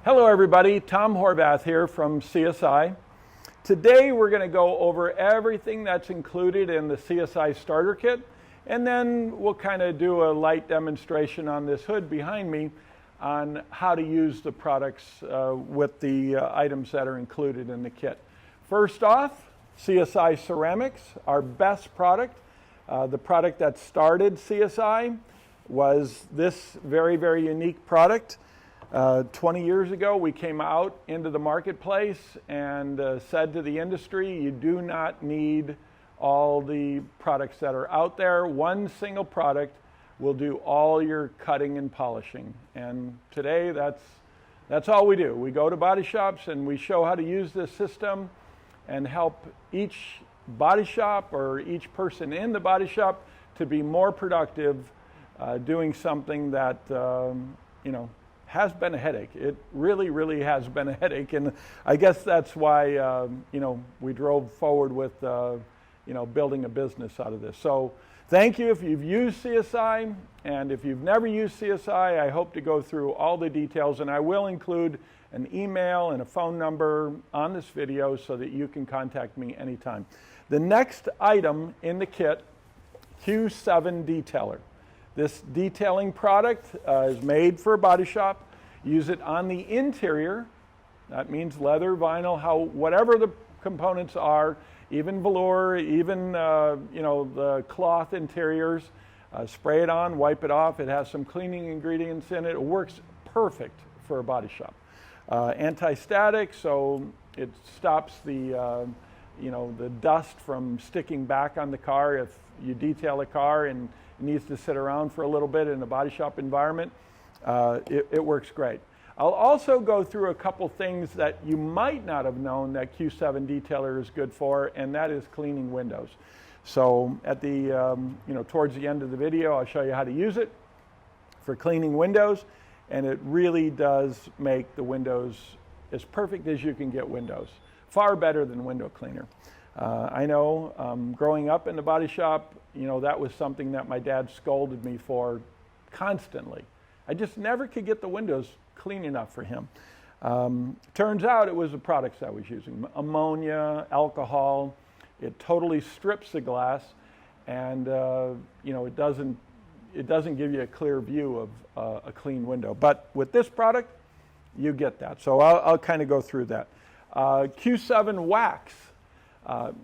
Hello everybody, Tom Horvath here from CSI. Today we're going to go over everything that's included in the CSI starter kit, and then we'll kind of do a light demonstration on this hood behind me on how to use the products with the items that are included in the kit. First off, CSI Ceram-X, our best product. The product that started CSI was this very, very unique product. 20 years ago, we came out into the marketplace and said to the industry, you do not need all the products that are out there. One single product will do all your cutting and polishing. And today, that's all we do. We go to body shops and we show how to use this system and help each body shop or each person in the body shop to be more productive doing something that, has been a headache. It really, really has been a headache, and I guess that's why we drove forward with building a business out of this. So thank you if you've used CSI, and if you've never used CSI, I hope to go through all the details, and I will include an email and a phone number on this video so that you can contact me anytime. The next item in the kit, Q-7 detailer. This detailing product is made for a body shop. Use it on the interior. That means leather, vinyl, whatever the components are, even velour, even the cloth interiors. Spray it on, wipe it off. It has some cleaning ingredients in it. It works perfect for a body shop. Anti-static, so it stops the dust from sticking back on the car if you detail a car and it needs to sit around for a little bit in a body shop environment. It works great. I'll also go through a couple things that you might not have known that Q-7 detailer is good for, and that is cleaning windows. So at the towards the end of the video, I'll show you how to use it for cleaning windows, and it really does make the windows as perfect as you can get windows. Far better than window cleaner. I know growing up in the body shop, that was something that my dad scolded me for constantly. I just never could get the windows clean enough for him. Turns out it was the products I was using. Ammonia, alcohol, it totally strips the glass, and it doesn't give you a clear view of a clean window. But with this product, you get that. So I'll kind of go through that. Q-7 wax.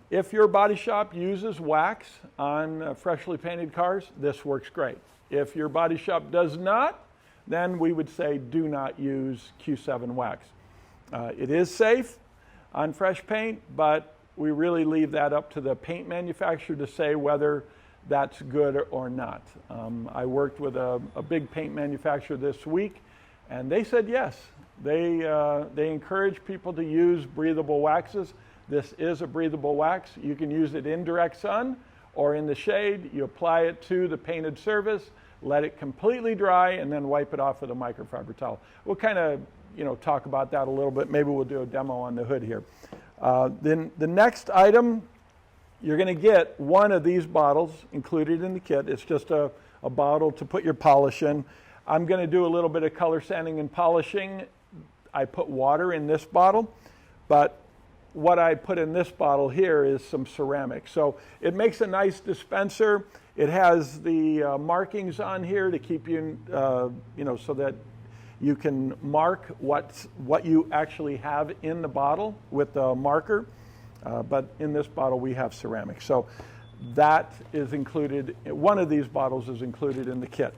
If your body shop uses wax on freshly painted cars, this works great. If your body shop does not, then we would say do not use Q-7 wax. It is safe on fresh paint, but we really leave that up to the paint manufacturer to say whether that's good or not. I worked with a big paint manufacturer this week, and they said yes. They encourage people to use breathable waxes. This is a breathable wax. You can use it in direct sun or in the shade. You apply it to the painted surface, let it completely dry, and then wipe it off with a microfiber towel. We'll kind of talk about that a little bit. Maybe we'll do a demo on the hood here. Then the next item, you're going to get one of these bottles included in the kit. It's just a bottle to put your polish in. I'm going to do a little bit of color sanding and polishing. I put water in this bottle, but what I put in this bottle here is some ceramic. So it makes a nice dispenser. It has the markings on here to keep you, so that you can mark what you actually have in the bottle with the marker. But in this bottle, we have ceramic. So that is included. One of these bottles is included in the kit.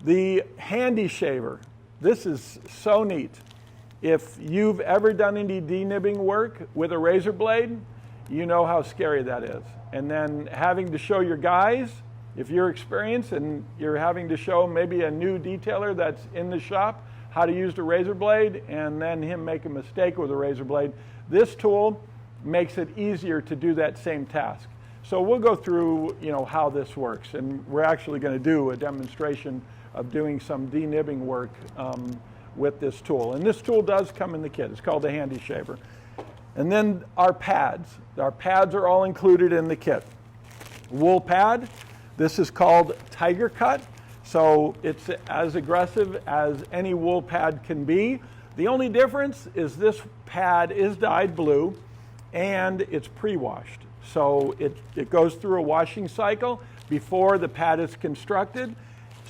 The Handi Shaver. This is so neat. If you've ever done any denibbing work with a razor blade, you know how scary that is. And then having to show your guys, if you're experienced and you're having to show maybe a new detailer that's in the shop how to use the razor blade, and then him make a mistake with a razor blade, this tool makes it easier to do that same task. So we'll go through how this works, and we're actually going to do a demonstration of doing some denibbing work with this tool. And this tool does come in the kit. It's called the Handi Shaver. And then our pads. Our pads are all included in the kit. Wool pad. This is called Tiger Cut. So it's as aggressive as any wool pad can be. The only difference is this pad is dyed blue and it's pre-washed. So it goes through a washing cycle before the pad is constructed,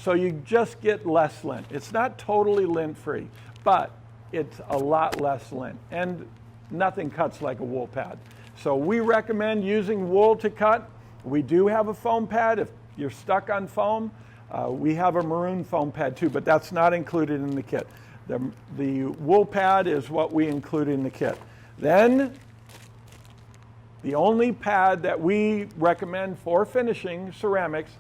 so you just get less lint. It's not totally lint-free, but it's a lot less lint, and nothing cuts like a wool pad. So we recommend using wool to cut. We do have a foam pad. If you're stuck on foam, we have a maroon foam pad too, but that's not included in the kit. The wool pad is what we include in the kit. Then, the only pad that we recommend for finishing ceramics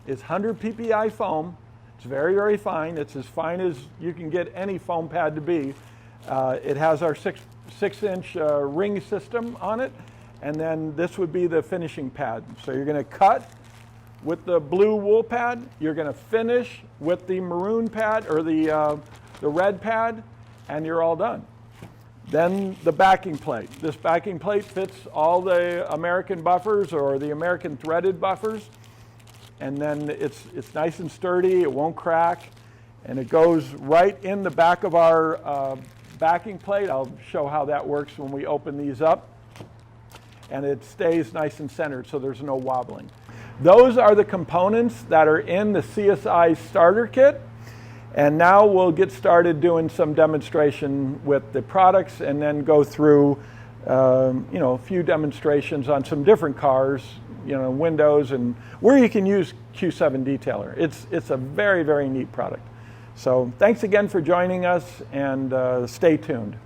is 100 ppi foam. It's very, very fine. It's as fine as you can get any foam pad to be. It has our six-inch ring system on it, and then this would be the finishing pad. So you're going to cut with the blue wool pad. You're going to finish with the maroon pad or the red pad, and you're all done. Then the backing plate. This backing plate fits all the American buffers or the American threaded buffers, and then it's nice and sturdy, it won't crack, and it goes right in the back of our backing plate. I'll show how that works when we open these up, and it stays nice and centered so there's no wobbling. Those are the components that are in the CSI starter kit. And now we'll get started doing some demonstration with the products and then go through a few demonstrations on some different cars, windows, and where you can use Q-7 detailer. It's a very, very neat product. So thanks again for joining us, and stay tuned.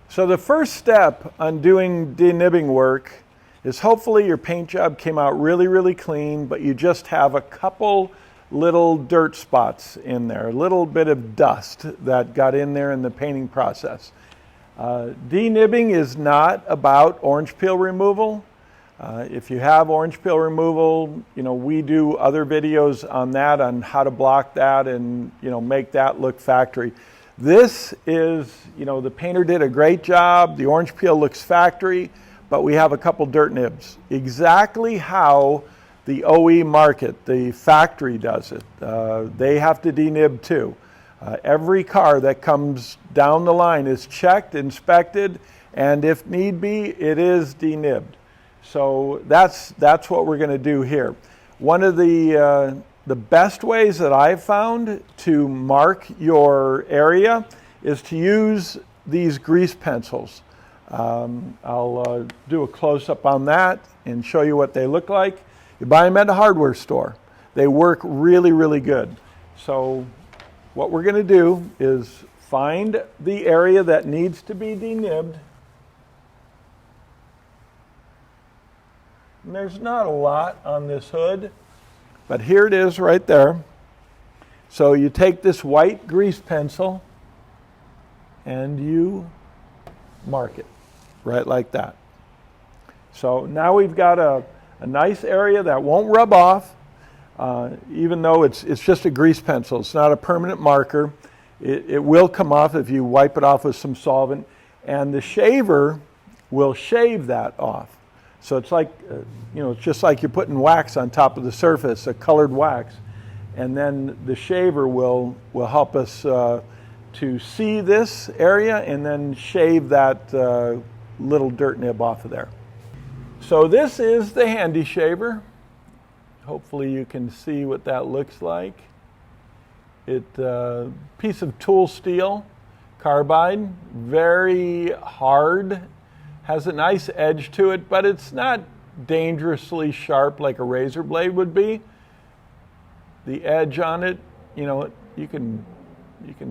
So the first step on doing denibbing work is hopefully your paint job came out really, really clean, but you just have a couple little dirt spots in there, a little bit of dust that got in there in the painting process. Denibbing is not about orange peel removal. If you have orange peel removal, we do other videos on that, on how to block that and make that look factory. This is, the painter did a great job, the orange peel looks factory, but we have a couple dirt nibs. Exactly how the OE market, the factory does it. They have to denib too. Every car that comes down the line is checked, inspected, and if need be, it is denibbed. So that's what we're going to do here. One of the best ways that I've found to mark your area is to use these grease pencils. I'll do a close-up on that and show you what they look like. You buy them at a hardware store. They work really, really good. So what we're going to do is find the area that needs to be denibbed. And there's not a lot on this hood, but here it is right there. So you take this white grease pencil and you mark it right like that. So now we've got a nice area that won't rub off, even though it's just a grease pencil. It's not a permanent marker. It will come off if you wipe it off with some solvent, and the shaver will shave that off. So it's like, it's just like you're putting wax on top of the surface, a colored wax, and then the shaver will help us to see this area and then shave that little dirt nib off of there. So this is the Handi Shaver. Hopefully you can see what that looks like. It's a piece of tool steel, carbide, very hard, has a nice edge to it, but it's not dangerously sharp like a razor blade would be. The edge on it, you can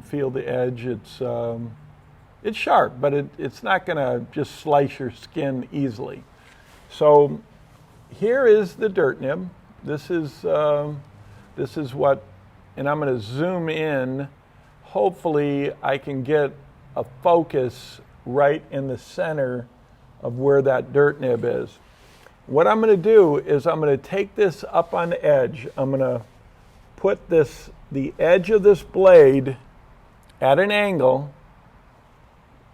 feel the edge. It's sharp, but it's not going to just slice your skin easily. So here is the dirt nib. This is what, and I'm going to zoom in. Hopefully I can get a focus right in the center of where that dirt nib is. What I'm going to do is I'm going to take this up on the edge. I'm going to put the edge of this blade at an angle,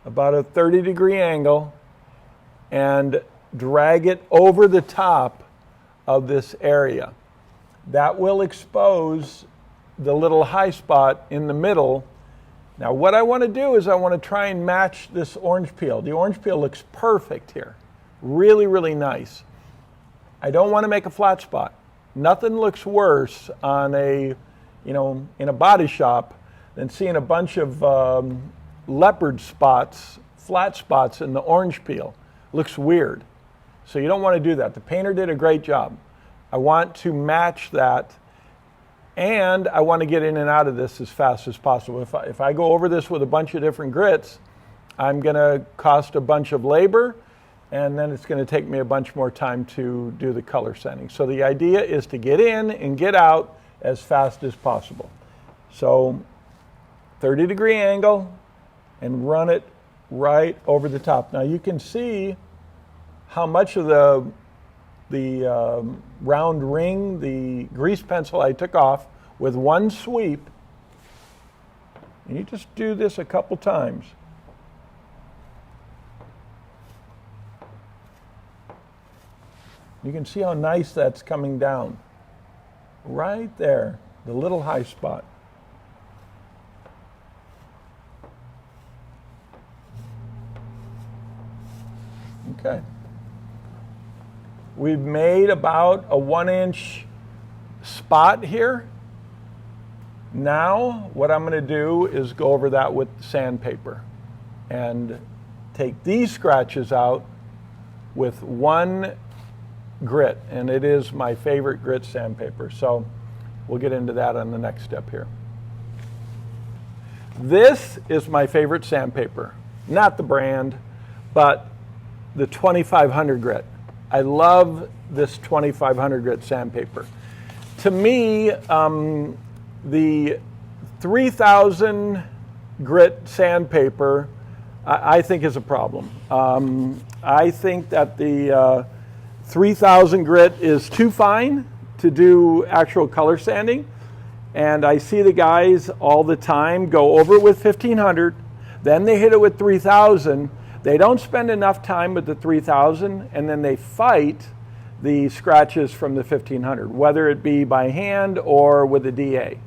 about a 30-degree angle, and drag it over the top of this area. That will expose the little high spot in the middle Now what I want to do is I want to try and match this orange peel. The orange peel looks perfect here. Really, really nice. I don't want to make a flat spot. Nothing looks worse on a, in a body shop than seeing a bunch of leopard spots, flat spots in the orange peel. Looks weird. So you don't want to do that. The painter did a great job. I want to match that, and I want to get in and out of this as fast as possible. If I go over this with a bunch of different grits, I'm going to cost a bunch of labor, and then it's going to take me a bunch more time to do the color sanding. So the idea is to get in and get out as fast as possible. So 30-degree angle and run it right over the top. Now you can see how much of the round ring, the grease pencil I took off with one sweep. And you just do this a couple times. You can see how nice that's coming down. Right there, the little high spot. Okay. We've made about a 1-inch spot here. Now, what I'm going to do is go over that with sandpaper and take these scratches out with one grit, and it is my favorite grit sandpaper. So we'll get into that on the next step here. This is my favorite sandpaper, not the brand, but the 2500 grit. I love this 2500 grit sandpaper. To me, the 3000 grit sandpaper, I think is a problem. I think that the 3000 grit is too fine to do actual color sanding. And I see the guys all the time go over it with 1500, then they hit it with 3000. They don't spend enough time with the 3000, and then they fight the scratches from the 1500, whether it be by hand or with a DA.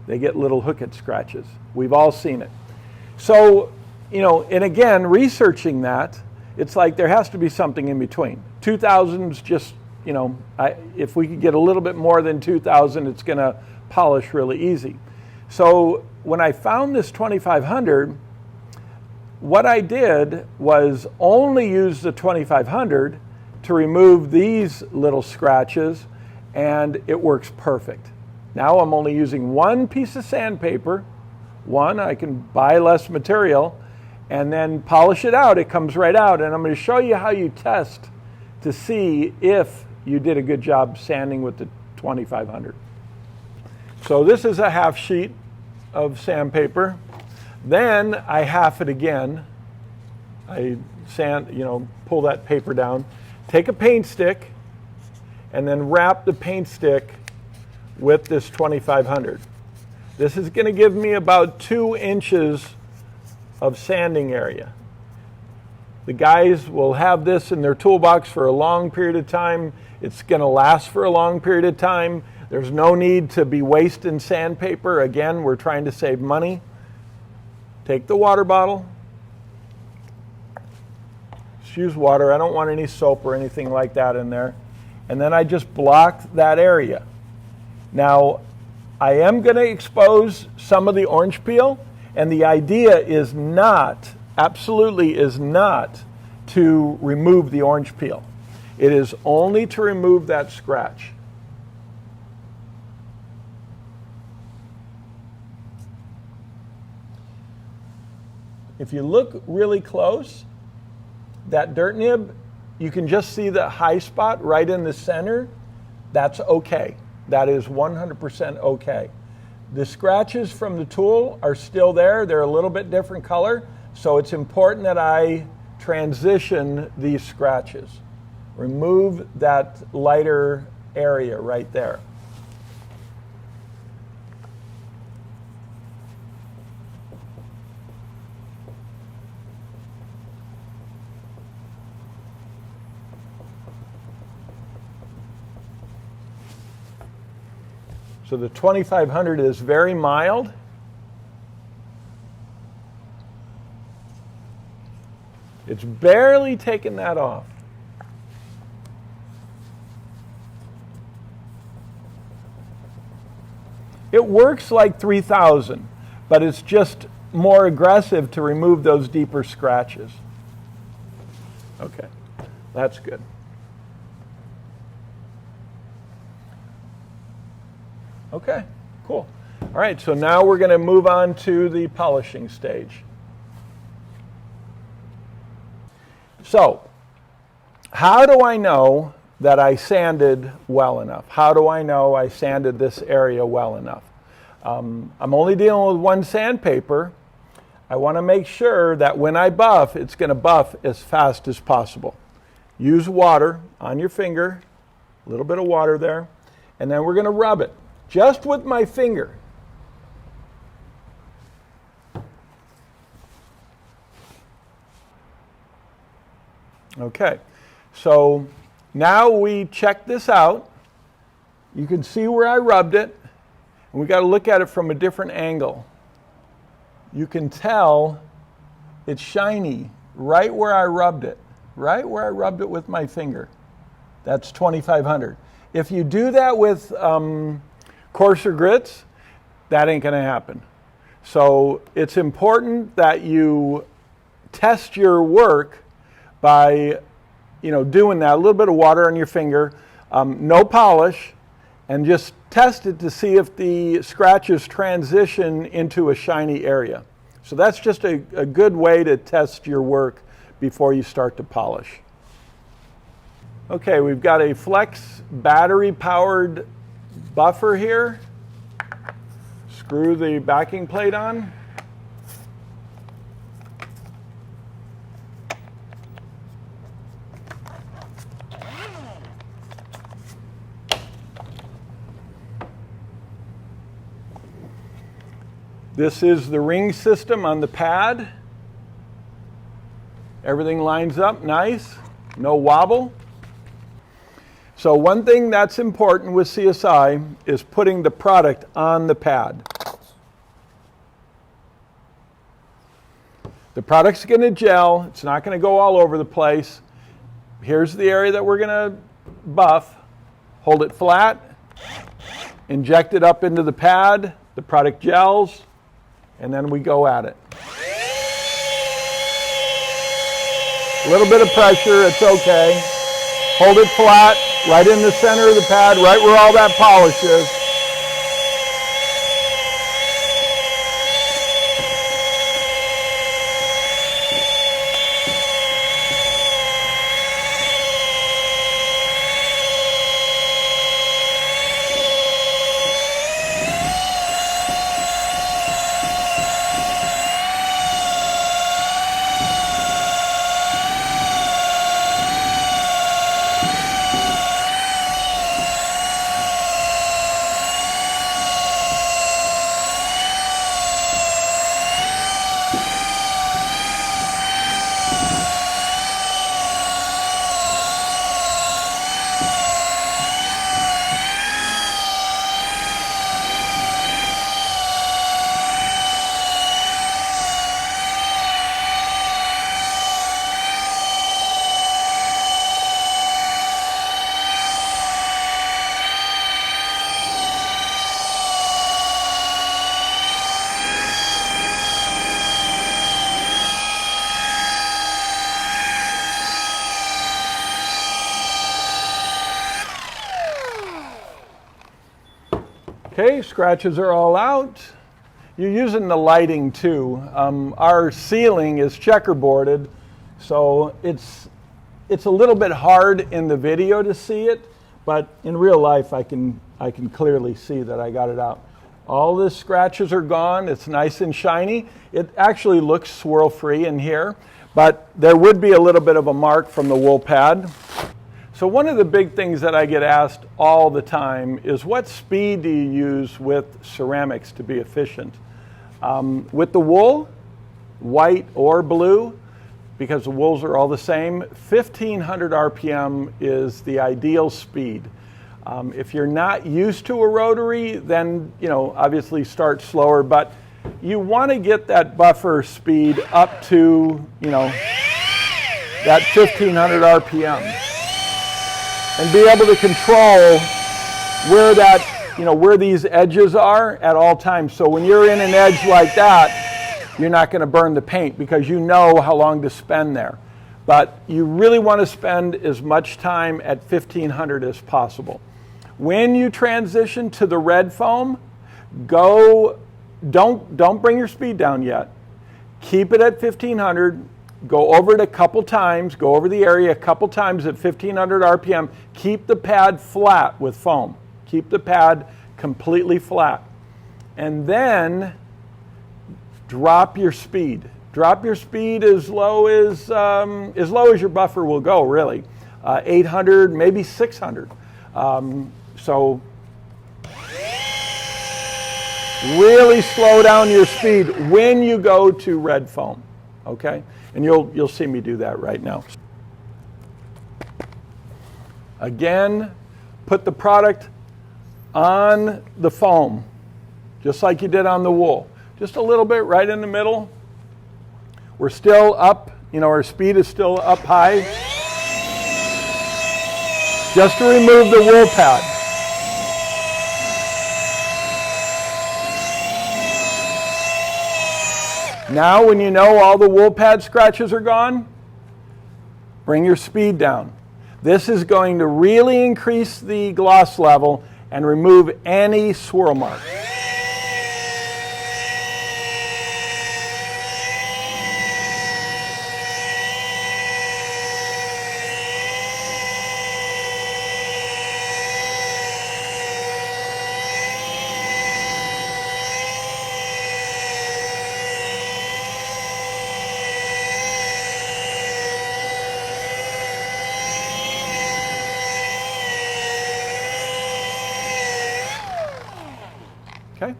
They get little hooked scratches. We've all seen it. So, and again, researching that, it's like there has to be something in between. 2000's just, if we could get a little bit more than 2000, it's going to polish really easy. So when I found this 2500, what I did was only use the 2500 to remove these little scratches, and it works perfect. Now I'm only using one piece of sandpaper. I can buy less material and then polish it out. It comes right out, and I'm going to show you how you test to see if you did a good job sanding with the 2500. So this is a half sheet of sandpaper. Then I half it again. I pull that paper down, take a paint stick, and then wrap the paint stick with this 2500. This is going to give me about 2 inches of sanding area. The guys will have this in their toolbox for a long period of time. It's going to last for a long period of time. There's no need to be wasting sandpaper. Again, we're trying to save money. Take the water bottle. Just use water. I don't want any soap or anything like that in there. And then I just block that area. Now, I am going to expose some of the orange peel, and the idea is not, absolutely is not, to remove the orange peel. It is only to remove that scratch. If you look really close, that dirt nib, you can just see the high spot right in the center. That's okay. That is 100% okay. The scratches from the tool are still there. They're a little bit different color, so it's important that I transition these scratches. Remove that lighter area right there. So the 2500 is very mild. It's barely taking that off. It works like 3000, but it's just more aggressive to remove those deeper scratches. Okay, that's good. Okay, cool. All right, so now we're going to move on to the polishing stage. So, how do I know that I sanded well enough? How do I know I sanded this area well enough? I'm only dealing with one sandpaper. I want to make sure that when I buff, it's going to buff as fast as possible. Use water on your finger, a little bit of water there, and then we're going to rub it just with my finger. Okay, so now we check this out. You can see where I rubbed it, and we got to look at it from a different angle. You can tell it's shiny right where I rubbed it, right where I rubbed it with my finger. That's 2500. If you do that with coarser grits, that ain't going to happen. So it's important that you test your work by, doing that. A little bit of water on your finger, no polish, and just test it to see if the scratches transition into a shiny area. So that's just a good way to test your work before you start to polish. Okay, we've got a flex battery-powered buffer here. Screw the backing plate on. This is the ring system on the pad. Everything lines up nice, no wobble. So one thing that's important with CSI is putting the product on the pad. The product's going to gel. It's not going to go all over the place. Here's the area that we're going to buff. Hold it flat. Inject it up into the pad. The product gels. And then we go at it. A little bit of pressure, it's okay. Hold it flat, right in the center of the pad, right where all that polish is. Okay, scratches are all out. You're using the lighting too. Our ceiling is checkerboarded, so it's a little bit hard in the video to see it, but in real life I can clearly see that I got it out. All the scratches are gone. It's nice and shiny. It actually looks swirl-free in here, but there would be a little bit of a mark from the wool pad. So one of the big things that I get asked all the time is, what speed do you use with ceramics to be efficient? With the wool, white or blue, because the wools are all the same, 1500 RPM is the ideal speed. If you're not used to a rotary, then obviously start slower, but you want to get that buffer speed up to that 1500 RPM and be able to control where that, where these edges are at all times. So when you're in an edge like that, you're not going to burn the paint because you know how long to spend there. But you really want to spend as much time at 1500 as possible. When you transition to the red foam, don't bring your speed down yet. Keep it at 1500. Go over it a couple times. Go over the area a couple times at 1500 RPM. Keep the pad flat with foam. Keep the pad completely flat. And then drop your speed. Drop your speed as low as your buffer will go, really. 800, maybe 600. So really slow down your speed when you go to red foam, okay? And you'll see me do that right now. Again, put the product on the foam, just like you did on the wool. Just a little bit right in the middle. We're still up, our speed is still up high. Just to remove the wool pad. Now when you know all the wool pad scratches are gone, bring your speed down. This is going to really increase the gloss level and remove any swirl marks. Okay,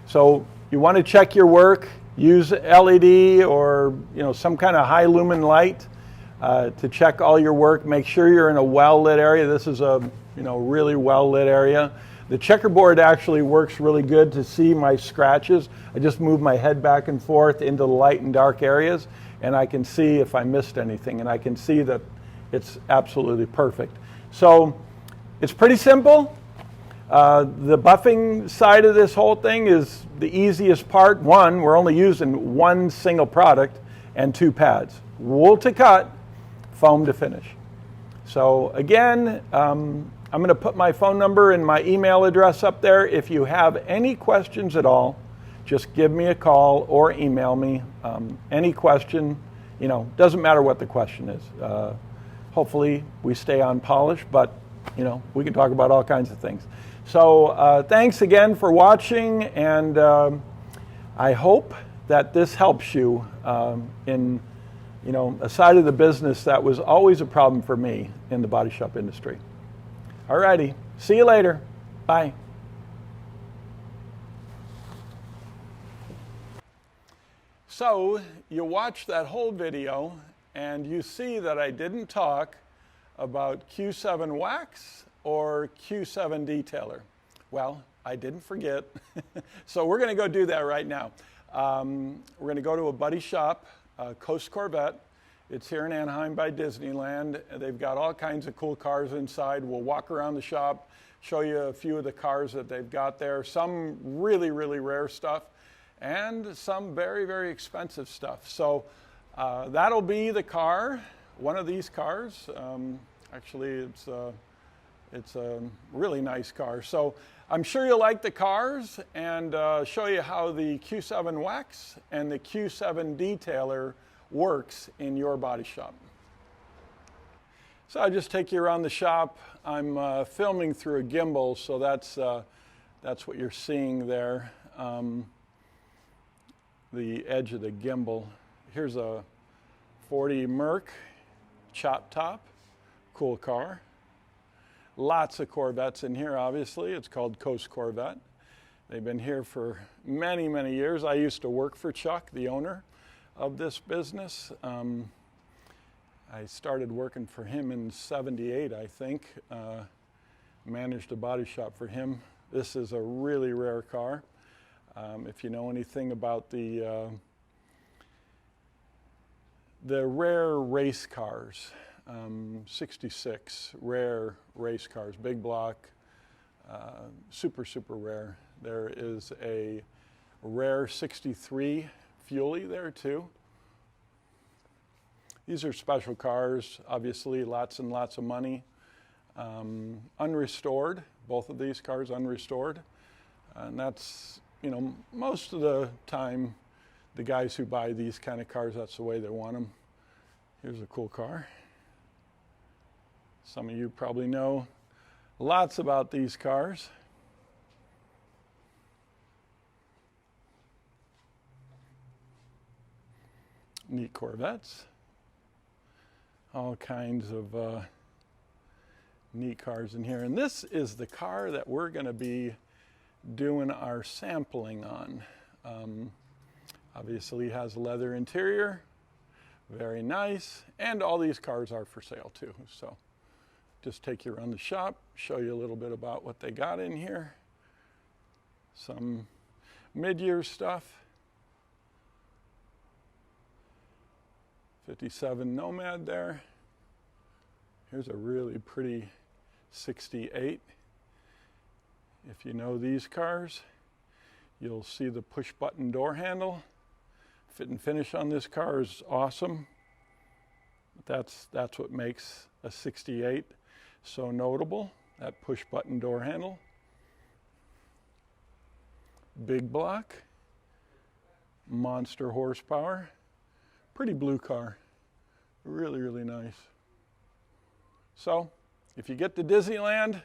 so you want to check your work, use LED or some kind of high lumen light to check all your work. Make sure you're in a well-lit area. This is a really well-lit area. The checkerboard actually works really good to see my scratches. I just move my head back and forth into the light and dark areas, and I can see if I missed anything, and I can see that it's absolutely perfect. So it's pretty simple. The buffing side of this whole thing is the easiest part. One, we're only using one single product and two pads. Wool to cut, foam to finish. So again, I'm going to put my phone number and my email address up there. If you have any questions at all, just give me a call or email me. Any question, doesn't matter what the question is. Hopefully we stay on polish, but we can talk about all kinds of things. So thanks again for watching, and I hope that this helps you in a side of the business that was always a problem for me in the body shop industry. Alrighty, see you later. Bye. So you watch that whole video and you see that I didn't talk about Q-7 wax or Q-7 detailer. Well, I didn't forget. So we're going to go do that right now. We're going to go to a buddy shop, Coast Corvette. It's here in Anaheim by Disneyland. They've got all kinds of cool cars inside. We'll walk around the shop, show you a few of the cars that they've got there. Some really, really rare stuff and some very, very expensive stuff. So that'll be the car, one of these cars. Actually, it's a really nice car. So I'm sure you'll like the cars, and show you how the Q-7 wax and the Q-7 detailer works in your body shop. So I'll just take you around the shop. I'm filming through a gimbal, so that's what you're seeing there. The edge of the gimbal. Here's a 40 Merc chop top, cool car. Lots of Corvettes in here, obviously. It's called Coast Corvette. They've been here for many, many years. I used to work for Chuck, the owner of this business. I started working for him in '78, I think. Managed a body shop for him. This is a really rare car. If you know anything about the the rare race cars, 66 rare race cars, big block, super, super rare. There is a rare 63 Fuelie there too. These are special cars, obviously lots and lots of money. Unrestored, both of these cars unrestored. And that's, you know, most of the time, the guys who buy these kind of cars, that's the way they want them. Here's a cool car. Some of you probably know lots about these cars. Neat Corvettes. All kinds of neat cars in here. And this is the car that we're going to be doing our sampling on. Obviously has a leather interior, very nice, and all these cars are for sale too. So just take you around the shop, show you a little bit about what they got in here. Some mid-year stuff. 57 Nomad there. Here's a really pretty 68. If you know these cars, you'll see the push button door handle. Fit and finish on this car is awesome. That's what makes a 68 so notable, that push button door handle. Big block, monster horsepower, pretty blue car, really, really nice. So if you get to Disneyland,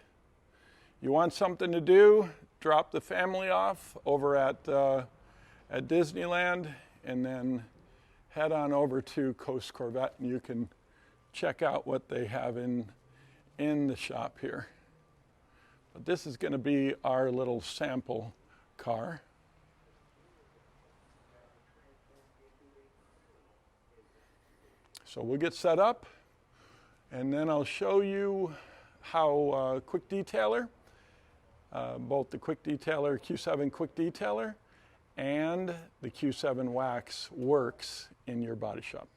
you want something to do, drop the family off over at Disneyland, and then head on over to Coast Corvette and you can check out what they have in the shop here. But this is going to be our little sample car. So we'll get set up and then I'll show you how Quick Detailer, both the Quick Detailer, Q-7 Quick Detailer, and the Q-7 wax works in your body shop.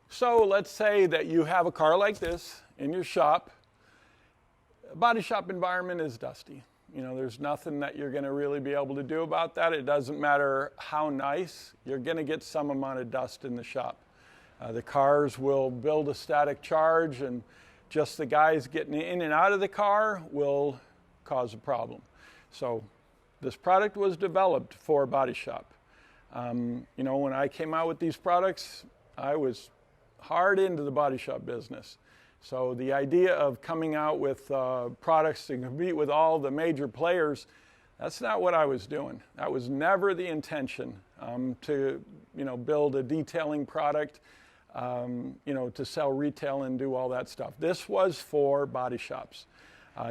So let's say that you have a car like this in your shop. A body shop environment is dusty. You know, there's nothing that you're going to really be able to do about that. It doesn't matter how nice, you're going to get some amount of dust in the shop. The cars will build a static charge, and just the guys getting in and out of the car will cause a problem. So this product was developed for a body shop. You know, when I came out with these products, I was hard into the body shop business. So the idea of coming out with products to compete with all the major players, that's not what I was doing. That was never the intention, to, you know, build a detailing product, you know, to sell retail and do all that stuff. This was for body shops.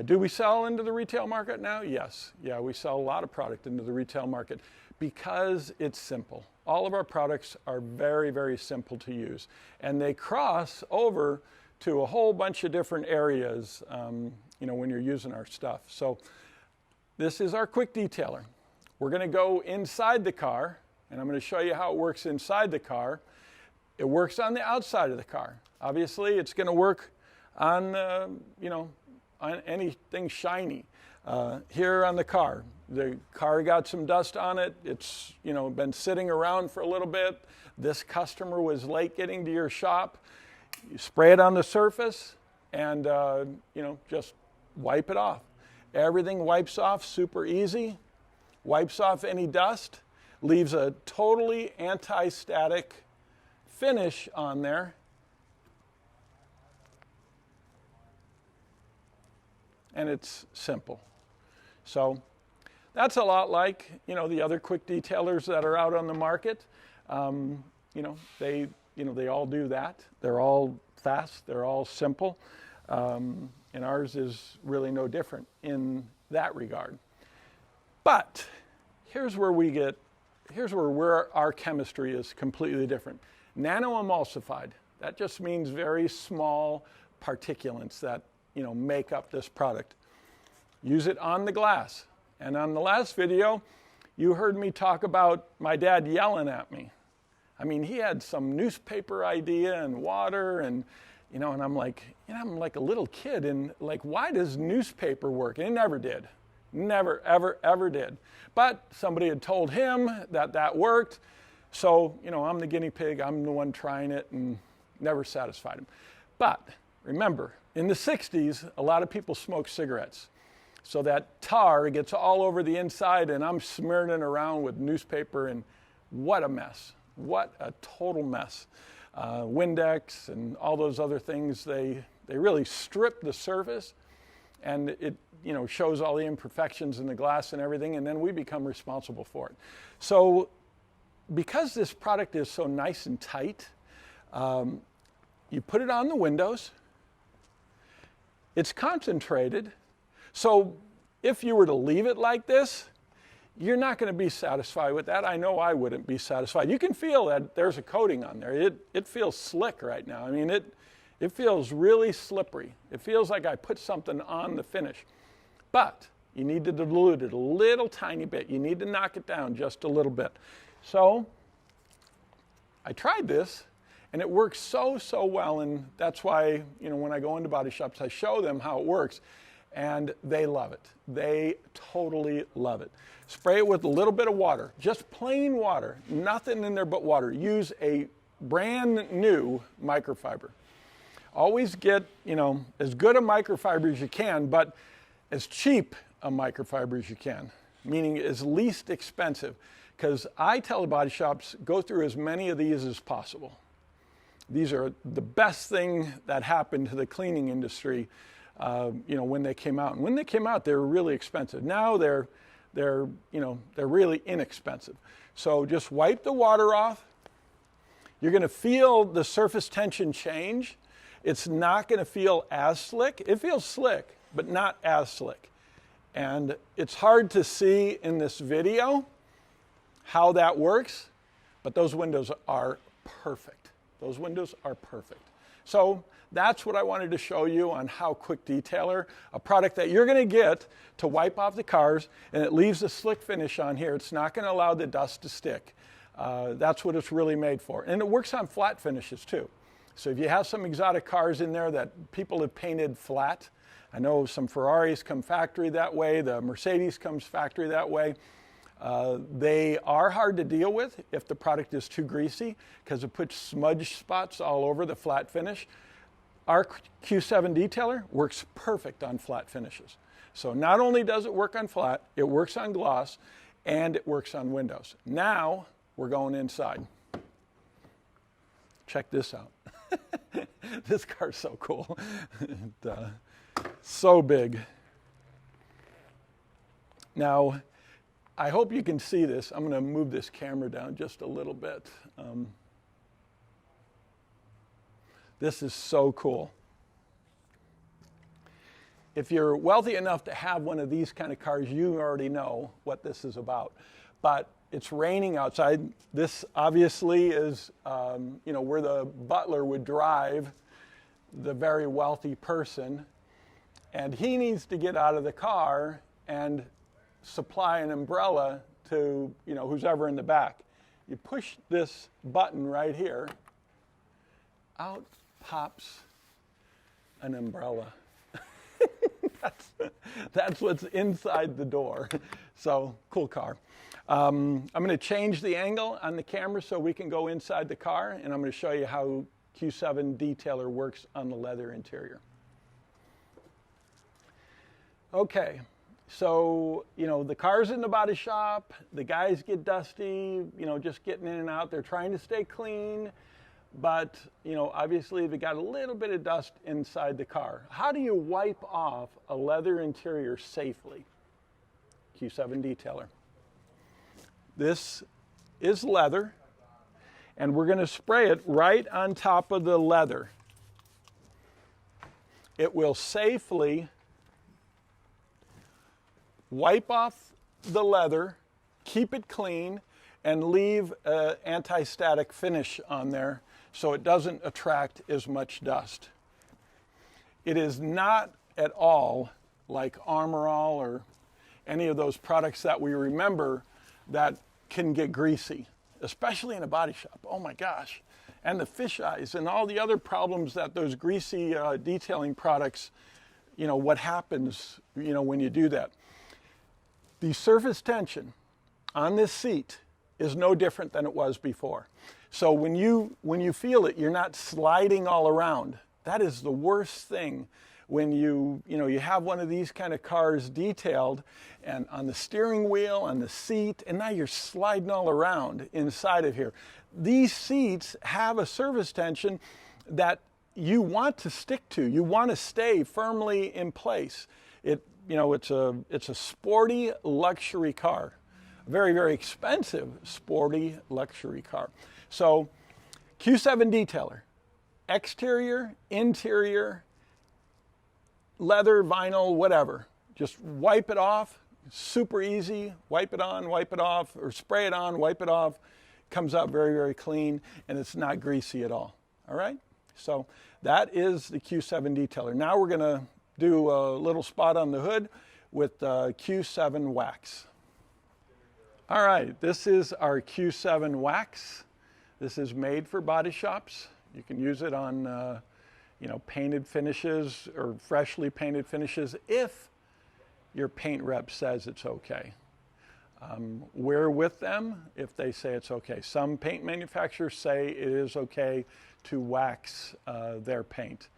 Do we sell into the retail market now? Yes. Yeah, we sell a lot of product into the retail market because it's simple. All of our products are very, very simple to use. And they cross over to a whole bunch of different areas, you know, when you're using our stuff. So this is our Quick Detailer. We're going to go inside the car, and I'm going to show you how it works inside the car. It works on the outside of the car. Obviously, it's going to work on, you know, on anything shiny. Here on the car got some dust on it. It's, you know, been sitting around for a little bit. This customer was late getting to your shop. You spray it on the surface and, you know, just wipe it off. Everything wipes off super easy, wipes off any dust, leaves a totally anti-static finish on there. And it's simple. So that's a lot like, you know, the other quick detailers that are out on the market. You know, they all do that. They're all fast. They're all simple. And ours is really no different in that regard. But here's where our chemistry is completely different. Nano-emulsified. That just means very small particulates that, you know, make up this product. Use it on the glass. And on the last video, you heard me talk about my dad yelling at me. I mean, he had some newspaper idea and water and, and I'm like, I'm like a little kid and like, why does newspaper work? And it never did. Never, ever, ever did. But somebody had told him that worked. So, I'm the guinea pig. I'm the one trying it and never satisfied him. But remember, in the 60s, a lot of people smoked cigarettes. So that tar gets all over the inside and I'm smearing it around with newspaper and what a mess. What a total mess. Windex and all those other things, they really strip the surface and it shows all the imperfections in the glass and everything, and then we become responsible for it. So because this product is so nice and tight, you put it on the windows. It's concentrated. So if you were to leave it like this, you're not going to be satisfied with that. I know I wouldn't be satisfied. You can feel that there's a coating on there. It feels slick right now. I mean, it feels really slippery. It feels like I put something on the finish. But you need to dilute it a little tiny bit. You need to knock it down just a little bit. So I tried this, and it works so well, and that's why, when I go into body shops, I show them how it works, and they love it. They totally love it. Spray it with a little bit of water, just plain water, nothing in there but water. Use a brand new microfiber. Always get, as good a microfiber as you can, but as cheap a microfiber as you can, meaning as least expensive. Because I tell the body shops, go through as many of these as possible. These are the best thing that happened to the cleaning industry, when they came out. And when they came out, they were really expensive. Now they're really inexpensive. So just wipe the water off. You're going to feel the surface tension change. It's not going to feel as slick. It feels slick, but not as slick. And it's hard to see in this video how that works, but those windows are perfect. Those windows are perfect. So that's what I wanted to show you on How Quick Detailer, a product that you're going to get to wipe off the cars, and it leaves a slick finish on here. It's not going to allow the dust to stick. That's what it's really made for. And it works on flat finishes too. So if you have some exotic cars in there that people have painted flat, I know some Ferraris come factory that way, the Mercedes comes factory that way. They are hard to deal with if the product is too greasy because it puts smudge spots all over the flat finish. Our Q-7 detailer works perfect on flat finishes. So not only does it work on flat, it works on gloss, and it works on windows. Now we're going inside. Check this out. This car's so cool. So big. Now, I hope you can see this. I'm going to move this camera down just a little bit. This is so cool. If you're wealthy enough to have one of these kind of cars, you already know what this is about. But it's raining outside. This obviously is, where the butler would drive the very wealthy person. And he needs to get out of the car and supply an umbrella to, who's ever in the back. You push this button right here, out pops an umbrella. That's what's inside the door. So, cool car. I'm going to change the angle on the camera so we can go inside the car, and I'm going to show you how Q-7 detailer works on the leather interior. Okay, so, the car's in the body shop, the guys get dusty, just getting in and out. They're trying to stay clean, but, obviously they got a little bit of dust inside the car. How do you wipe off a leather interior safely? Q-7 detailer. This is leather, and we're going to spray it right on top of the leather. It will safely wipe off the leather, keep it clean, and leave an anti-static finish on there so it doesn't attract as much dust. It is not at all like Armor All or any of those products that we remember that can get greasy, especially in a body shop. Oh my gosh. And the fish eyes and all the other problems that those greasy detailing products, what happens, when you do that. The surface tension on this seat is no different than it was before. So when you feel it, you're not sliding all around. That is the worst thing when you have one of these kind of cars detailed and on the steering wheel, on the seat, and now you're sliding all around inside of here. These seats have a surface tension that you want to stick to. You want to stay firmly in place. It's a sporty luxury car. A very, very expensive sporty luxury car. So Q-7 detailer, exterior, interior, leather, vinyl, whatever. Just wipe it off, super easy, wipe it on, wipe it off, or spray it on, wipe it off. Comes out very, very clean, and it's not greasy at all. All right? So that is the Q-7 detailer. Now we're going to do a little spot on the hood with Q-7 wax. All right, this is our Q-7 wax. This is made for body shops. You can use it on painted finishes or freshly painted finishes if your paint rep says it's okay. We're with them if they say it's okay. Some paint manufacturers say it is okay to wax their paint.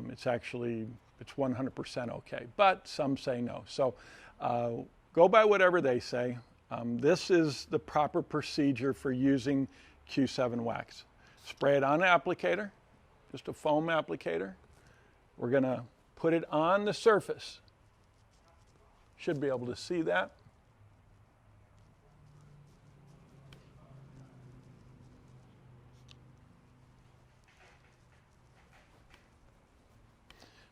It's 100% okay, but some say no. So go by whatever they say. This is the proper procedure for using Q-7 wax. Spray it on an applicator, just a foam applicator. We're going to put it on the surface. Should be able to see that.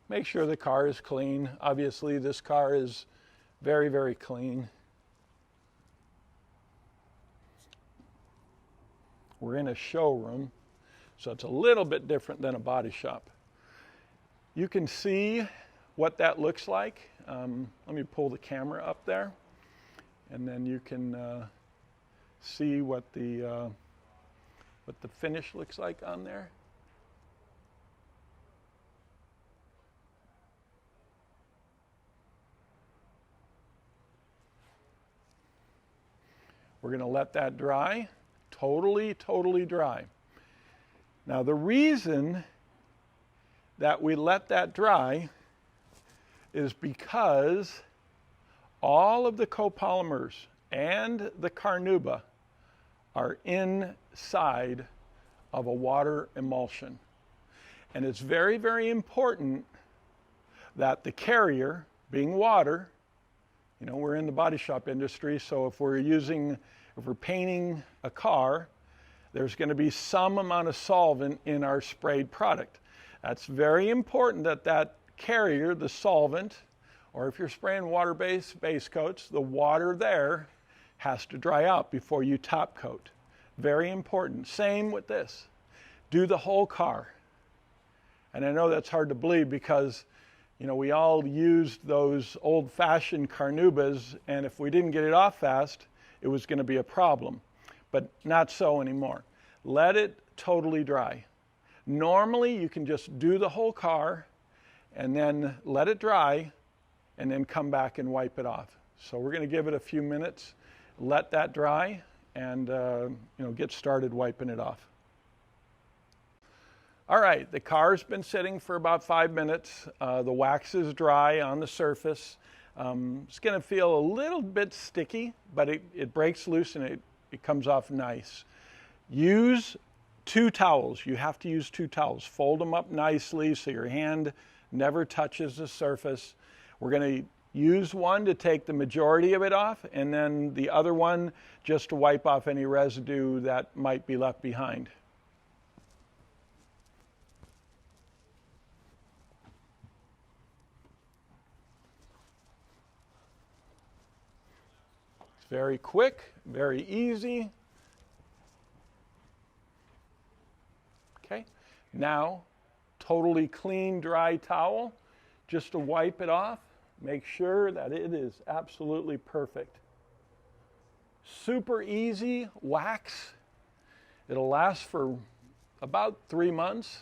Make sure the car is clean. Obviously, this car is very, very clean. We're in a showroom, so it's a little bit different than a body shop. You can see what that looks like. Let me pull the camera up there, and then you can see what the finish looks like on there. We're going to let that dry, totally dry. Now the reason that we let that dry is because all of the copolymers and the carnauba are inside of a water emulsion. And it's very, very important that the carrier, being water, we're in the body shop industry, so if we're painting a car, there's going to be some amount of solvent in our sprayed product. That's very important that carrier, the solvent, or if you're spraying water-based base coats, the water there has to dry out before you top coat. Very important. Same with this. Do the whole car. And I know that's hard to believe because we all used those old-fashioned carnaubas, and if we didn't get it off fast, it was going to be a problem. But not so anymore. Let it totally dry. Normally, you can just do the whole car and then let it dry and then come back and wipe it off. So we're going to give it a few minutes, let that dry, and get started wiping it off. All right, the car's been sitting for about 5 minutes. The wax is dry on the surface. It's going to feel a little bit sticky, but it breaks loose and it comes off nice. Use 2 towels. You have to use 2 towels. Fold them up nicely so your hand never touches the surface. We're going to use one to take the majority of it off, and then the other one just to wipe off any residue that might be left behind. Very quick, very easy. Okay, now totally clean, dry towel just to wipe it off. make sure that it is absolutely perfect. Super easy wax. It'll last for about 3 months.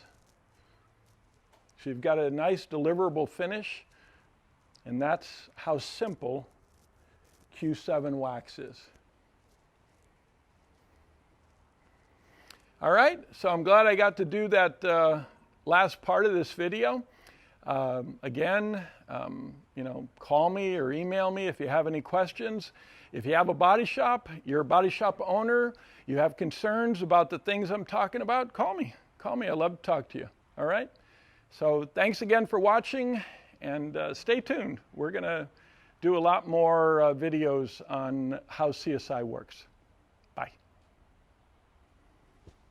So you've got a nice deliverable finish, and that's how simple Q-7 wax is. All right, so I'm glad I got to do that last part of this video. Again, call me or email me if you have any questions. If you have a body shop, you're a body shop owner, you have concerns about the things I'm talking about, call me. Call me. I'd love to talk to you. All right? So thanks again for watching, and stay tuned. We're going to do a lot more videos on how CSI works.